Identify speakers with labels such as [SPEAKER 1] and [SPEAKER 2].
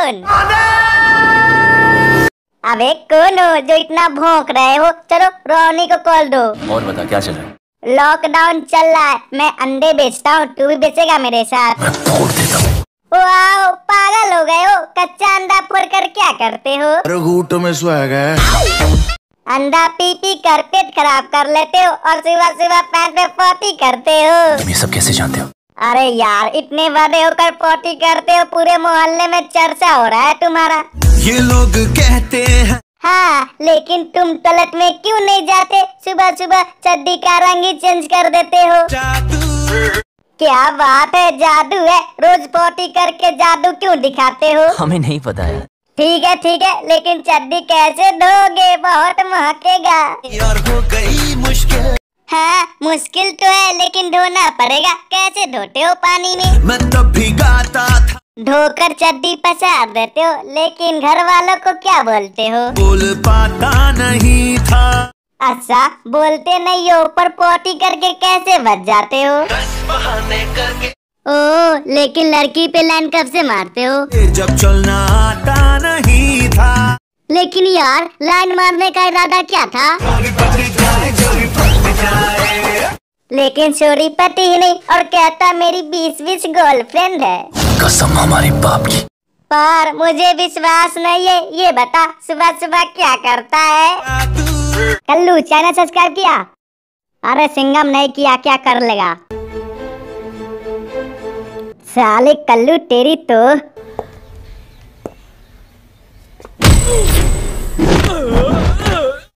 [SPEAKER 1] Lockdown. अबे कौन हो जो इतना भौंक रहे हो? चलो रोनी को कॉल दो।
[SPEAKER 2] और बता क्या चल रहा है?
[SPEAKER 1] लॉकडाउन चल रहा है, मैं अंडे बेचता हूँ, तू भी बेचेगा मेरे साथ?
[SPEAKER 2] मैं फोड़ देता हूँ।
[SPEAKER 1] वाओ, पागल हो गए हो? कच्चा अंडा फोड़ कर क्या करते हो?
[SPEAKER 3] घूटों में स्वैग है।
[SPEAKER 1] अंडा पी पी कर पेट खराब कर लेते हो और सुबह सुबह पैंट में पॉटी करते हो।
[SPEAKER 2] तुम ये सब कैसे जानते हो?
[SPEAKER 1] अरे यार, इतने बड़े होकर पॉटी करते हो, पूरे मोहल्ले में चर्चा हो रहा है तुम्हारा।
[SPEAKER 3] ये लोग कहते हैं।
[SPEAKER 1] हाँ, लेकिन तुम टॉयलेट में क्यों नहीं जाते? सुबह सुबह चड्डी का रंग ही चेंज कर देते हो। क्या बात है, जादू है। रोज पॉटी करके जादू क्यों दिखाते हो?
[SPEAKER 2] हमें नहीं पता है।
[SPEAKER 1] ठीक है, लेकिन चड्डी कैसे धोगे? बहुत महकेगा।
[SPEAKER 3] यार हो गई मुश्किल।
[SPEAKER 1] हाँ, मुश्किल तो है, लेकिन धोना पड़ेगा। कैसे धोते हो पानी में?
[SPEAKER 3] मैं तब भिगाता था।
[SPEAKER 1] धोकर चड्डी पसार देते हो, लेकिन घर वालों को क्या बोलते हो?
[SPEAKER 3] बोल पाता नहीं था।
[SPEAKER 1] अच्छा, बोलते नहीं हो, पर पॉटी करके कैसे बच जाते हो?
[SPEAKER 3] बहाने करके।
[SPEAKER 1] ओह, लेकिन लड़की पे लाइन कब से मारते हो?
[SPEAKER 3] जब चलना आता नहीं था।
[SPEAKER 1] लेकिन यार, लाइन मारने का इरादा क्या था? लेकिन चोरी पति ही नहीं और कहता मेरी 20 गर्लफ्रेंड है।
[SPEAKER 2] कसम हमारी बाप की।
[SPEAKER 1] पर मुझे विश्वास नहीं है। ये बता, सुबह सुबह क्या करता है? कल्लू, चैनल सब्सक्राइब किया? अरे सिंघम नहीं किया, क्या कर लेगा? साले कल्लू, तेरी तो